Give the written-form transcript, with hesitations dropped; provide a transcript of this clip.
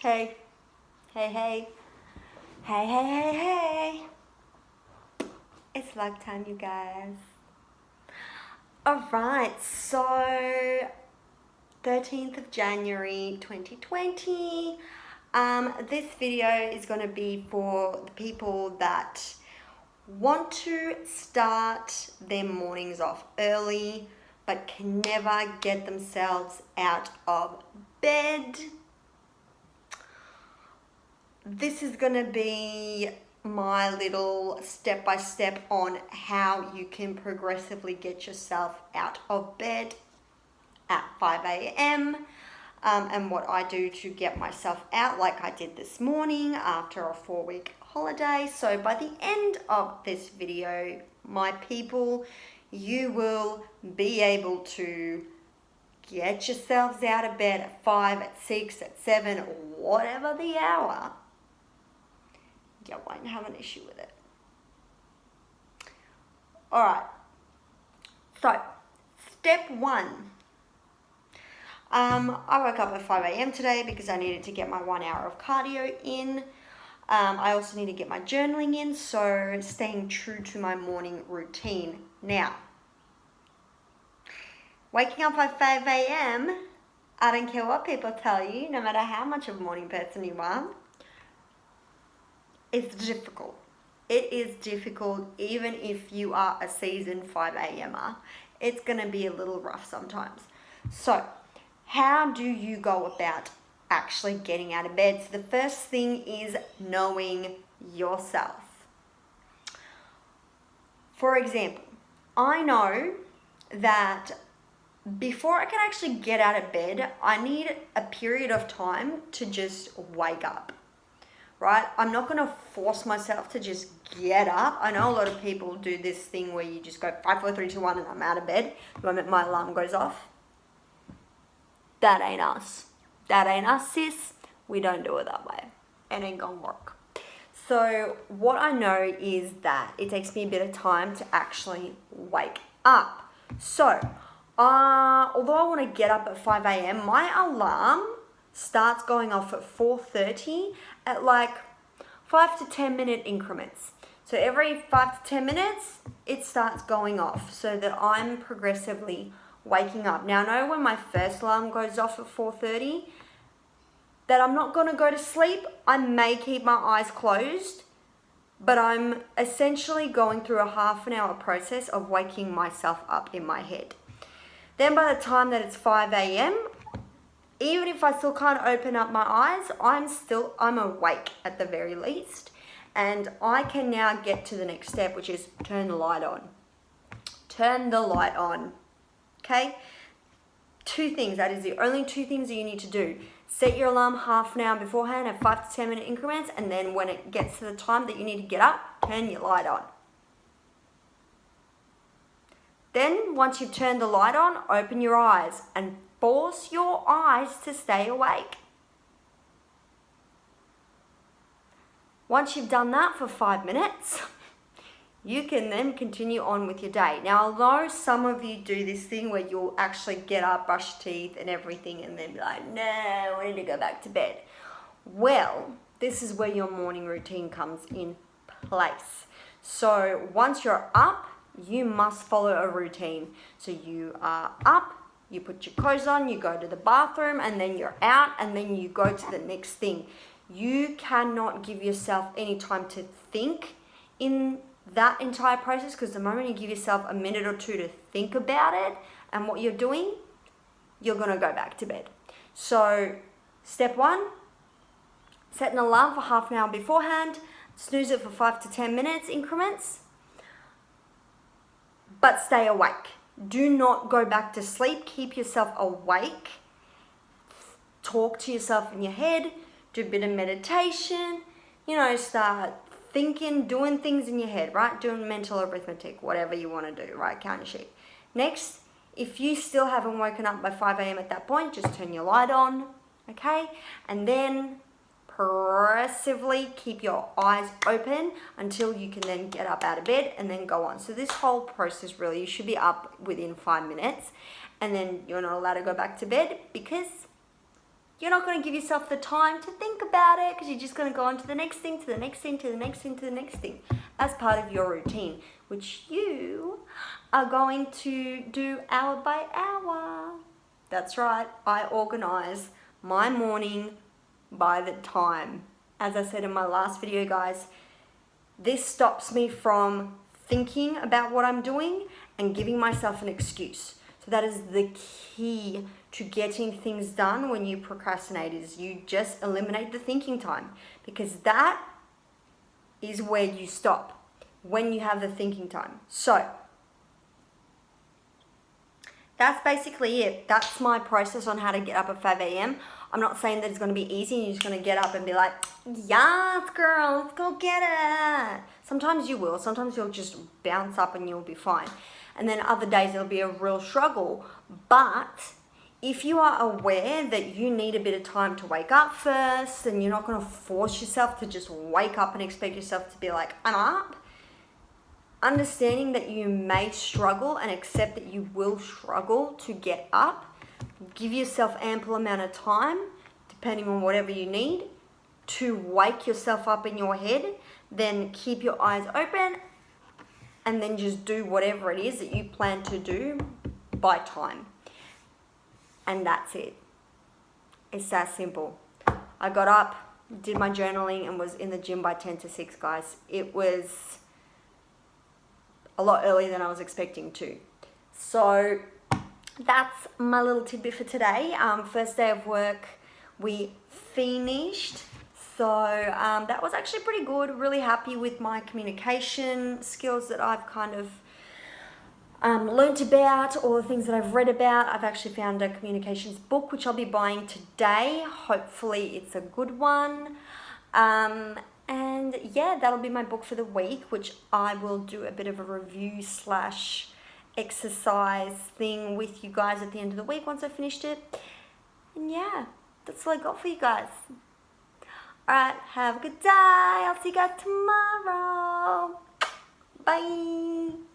Hey, hey, hey, hey, hey, hey, hey. It's vlog time, you guys. Alright, so 13th of January 2020. This video is going to be for the people that want to start their mornings off early but can never get themselves out of bed. This is going to be my little step-by-step on how you can progressively get yourself out of bed at 5 a.m. And what I do to get myself out, like I did this morning after a 4-week holiday. So by the end of this video, my people, you will be able to get yourselves out of bed at 5, at 6, at 7, whatever the hour. You won't have an issue with it. Alright, so step 1. I woke up at 5 a.m. today because I needed to get my 1 hour of cardio in. I also need to get my journaling in, so staying true to my morning routine. Now, waking up at 5 a.m., I don't care what people tell you, no matter how much of a morning person you are, it's difficult. It is difficult even if you are a seasoned 5 a.m.er. It's going to be a little rough sometimes. So, how do you go about actually getting out of bed? So the first thing is knowing yourself. For example, I know that before I can actually get out of bed, I need a period of time to just wake up. Right? I'm not going to force myself to just get up. I know a lot of people do this thing where you just go 5, 4, 3, 2, 1 and I'm out of bed the moment my alarm goes off. That ain't us. That ain't us, sis. We don't do it that way. It ain't gonna work. So what I know is that it takes me a bit of time to actually wake up. So, although I want to get up at 5 a.m., my alarm starts going off at 4:30 at like 5 to 10 minute increments. So every 5 to 10 minutes, it starts going off so that I'm progressively waking up. Now, I know when my first alarm goes off at 4:30 that I'm not going to go to sleep. I may keep my eyes closed, but I'm essentially going through a half an hour process of waking myself up in my head. Then by the time that it's 5 a.m., even if I still can't open up my eyes, I'm awake at the very least. And I can now get to the next step, which is turn the light on. Turn the light on. Okay? 2 things. That is the only 2 things that you need to do. Set your alarm half an hour beforehand at 5 to 10 minute increments. And then when it gets to the time that you need to get up, turn your light on. Then, once you've turned the light on, open your eyes and force your eyes to stay awake. Once you've done that for 5 minutes, you can then continue on with your day. Now, although some of you do this thing where you'll actually get up, brush your teeth and everything and then be like, no, I need to go back to bed. Well, this is where your morning routine comes in place. So once you're up, you must follow a routine. So you are up, you put your clothes on, you go to the bathroom, and then you're out, and then you go to the next thing. You cannot give yourself any time to think in that entire process, because the moment you give yourself a minute or 2 to think about it and what you're doing, you're going to go back to bed. So step 1, set an alarm for half an hour beforehand, snooze it for 5 to 10 minutes increments, but stay awake. Do not go back to sleep. Keep yourself awake. Talk to yourself in your head. Do a bit of meditation. Start thinking, doing things in your head, right? Doing mental arithmetic, whatever you want to do, right? Count your sheep. Next, if you still haven't woken up by 5 a.m. at that point, just turn your light on, okay? And then progressively keep your eyes open until you can then get up out of bed and then go on. So this whole process, really, you should be up within 5 minutes, and then you're not allowed to go back to bed because you're not going to give yourself the time to think about it because you're just going to go on to the next thing, to the next thing, to the next thing, to the next thing as part of your routine, which you are going to do hour by hour. That's right, I organize my morning by the time. As I said in my last video, guys, this stops me from thinking about what I'm doing and giving myself an excuse. So that is the key to getting things done when you procrastinate, is you just eliminate the thinking time, because that is where you stop, when you have the thinking time. So that's basically it. That's my process on how to get up at 5 a.m. I'm not saying that it's going to be easy and you're just going to get up and be like, yes, girl, let's go get it. Sometimes you will. Sometimes you'll just bounce up and you'll be fine. And then other days it'll be a real struggle. But if you are aware that you need a bit of time to wake up first, and you're not going to force yourself to just wake up and expect yourself to be like, I'm up. Understanding that you may struggle and accept that you will struggle to get up. Give yourself ample amount of time, depending on whatever you need, to wake yourself up in your head. Then keep your eyes open and then just do whatever it is that you plan to do by time. And that's it. It's that simple. I got up, did my journaling, and was in the gym by 10 to 6, guys. It was a lot earlier than I was expecting to. So that's my little tidbit for today. First day of work, we finished. So that was actually pretty good. Really happy with my communication skills that I've kind of learnt about, all the things that I've read about. I've actually found a communications book, which I'll be buying today. Hopefully it's a good one. And yeah, that'll be my book for the week, which I will do a bit of a review / exercise thing with you guys at the end of the week once I finished it. And yeah, that's all I got for you guys. Alright, have a good day. I'll see you guys tomorrow. Bye.